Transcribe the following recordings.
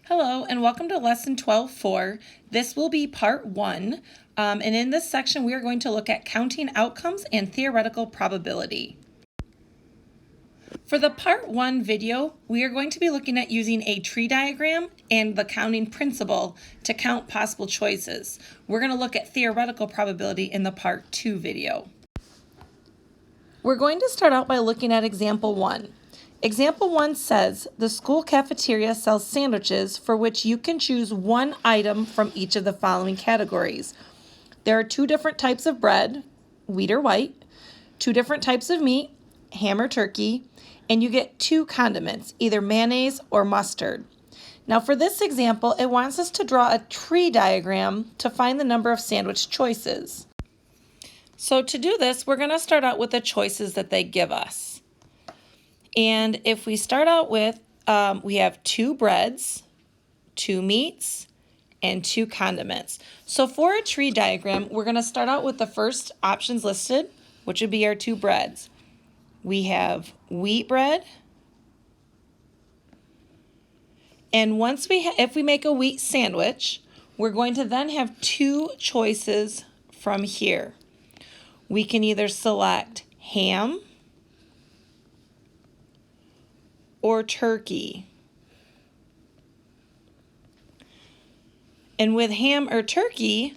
Hello and welcome to Lesson 12.4. This will be part 1, and in this section we are going to look at counting outcomes and theoretical probability. For the part 1 video, we are going to be looking at using a tree diagram and the counting principle to count possible choices. We're going to look at theoretical probability in the part 2 video. We're going to start out by looking at example 1. Example 1 says, the school cafeteria sells sandwiches for which you can choose one item from each of the following categories. There are 2 different types of bread, wheat or white, 2 different types of meat, ham or turkey, and you get 2 condiments, either mayonnaise or mustard. Now for this example, it wants us to draw a tree diagram to find the number of sandwich choices. So to do this, we're going to start out with the choices that they give us. And if we start out with, we have 2 breads, 2 meats, and 2 condiments. So for a tree diagram, we're going to start out with the first options listed, which would be our 2 breads. We have wheat bread. And once if we make a wheat sandwich, we're going to then have 2 choices from here. We can either select ham or turkey. And with ham or turkey,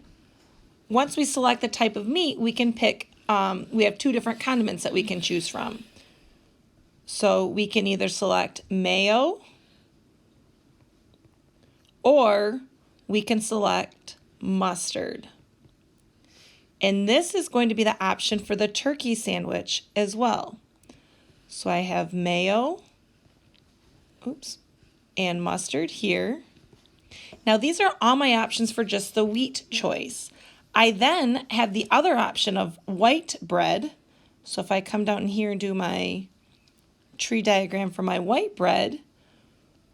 once we select the type of meat, we can pick, we have 2 different condiments that we can choose from. So we can either select mayo or we can select mustard. And this is going to be the option for the turkey sandwich as well. So I have mayo, and mustard here. Now these are all my options for just the wheat choice. I then have the other option of white bread. So if I come down here and do my tree diagram for my white bread,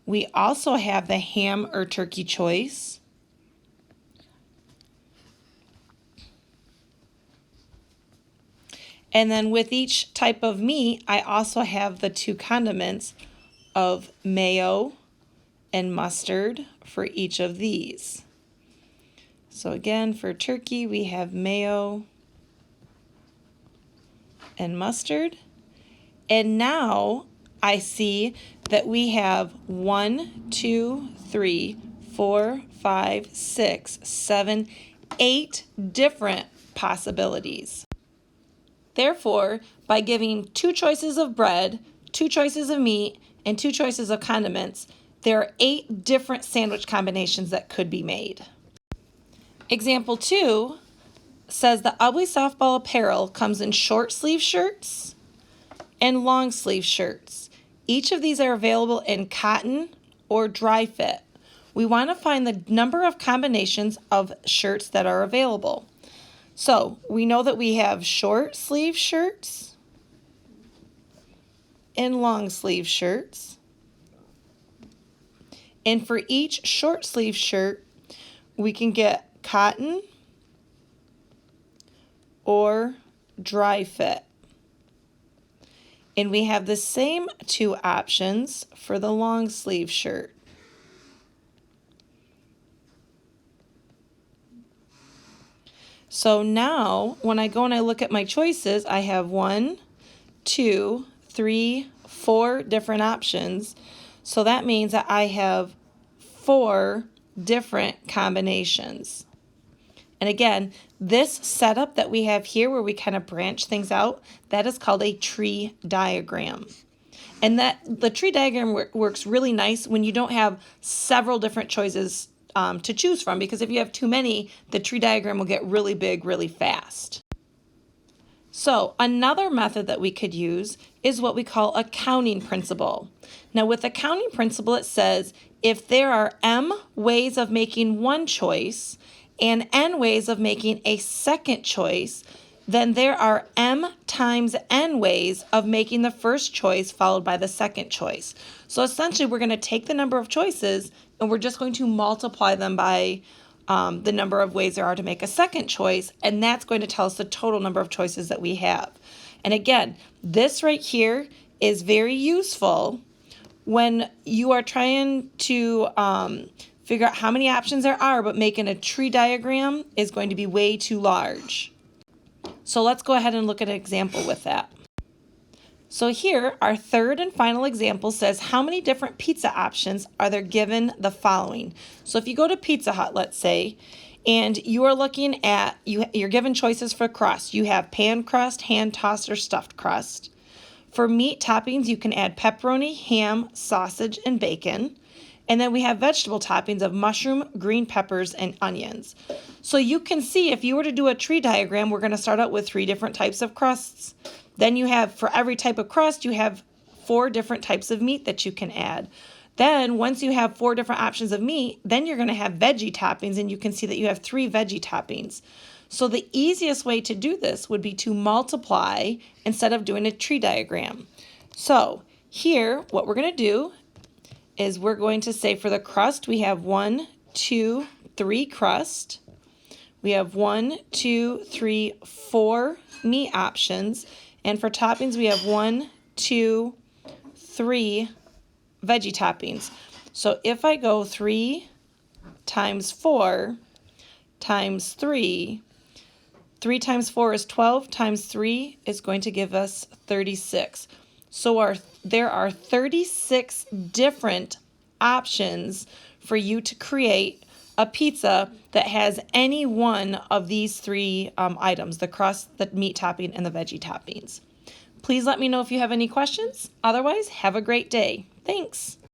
we also have the ham or turkey choice. And then with each type of meat, I also have the 2 condiments of mayo and mustard for each of these. So again, for turkey, we have mayo and mustard. And now I see that we have 1, 2, 3, 4, 5, 6, 7, 8 different possibilities. Therefore, by giving 2 choices of bread, 2 choices of meat, and 2 choices of condiments, there are 8 different sandwich combinations that could be made. Example 2 says the Ugly Softball apparel comes in short sleeve shirts and long sleeve shirts. Each of these are available in cotton or dry fit. We want to find the number of combinations of shirts that are available. So we know that we have short sleeve shirts and long sleeve shirts. And for each short sleeve shirt, we can get cotton or dry fit. And we have the same 2 options for the long sleeve shirt. So now when I go and I look at my choices, I have 1, 2, 3, 4 different options. So that means that I have 4 different combinations. And again, this setup that we have here where we kind of branch things out, that is called a tree diagram. And that the tree diagram works really nice when you don't have several different choices to choose from, because if you have too many, the tree diagram will get really big really fast. So another method that we could use is what we call a counting principle. Now with a counting principle, it says if there are m ways of making one choice and n ways of making a second choice, then there are m times n ways of making the first choice followed by the second choice. So essentially we're going to take the number of choices and we're just going to multiply them by the number of ways there are to make a second choice, and that's going to tell us the total number of choices that we have. And again, this right here is very useful when you are trying to figure out how many options there are, but making a tree diagram is going to be way too large. So let's go ahead and look at an example with that. So here, our third and final example says, how many different pizza options are there given the following? So if you go to Pizza Hut, let's say, and you are looking at, you're given choices for crust. You have pan crust, hand tossed, or stuffed crust. For meat toppings, you can add pepperoni, ham, sausage, and bacon. And then we have vegetable toppings of mushroom, green peppers, and onions. So you can see if you were to do a tree diagram, we're going to start out with 3 different types of crusts. Then you have, for every type of crust, you have 4 different types of meat that you can add. Then once you have 4 different options of meat, then you're going to have veggie toppings, and you can see that you have 3 veggie toppings. So the easiest way to do this would be to multiply instead of doing a tree diagram. So here, what we're going to do is we're going to say for the crust, we have 1, 2, 3 crust. We have 1, 2, 3, 4 meat options. And for toppings, we have 1, 2, 3 veggie toppings. So if I go 3 times 4 times 3, 3 times 4 is 12, times 3 is going to give us 36. So there are 36 different options for you to create a pizza that has any one of these 3 items, the crust, the meat topping, and the veggie toppings. Please let me know if you have any questions. Otherwise, have a great day. Thanks.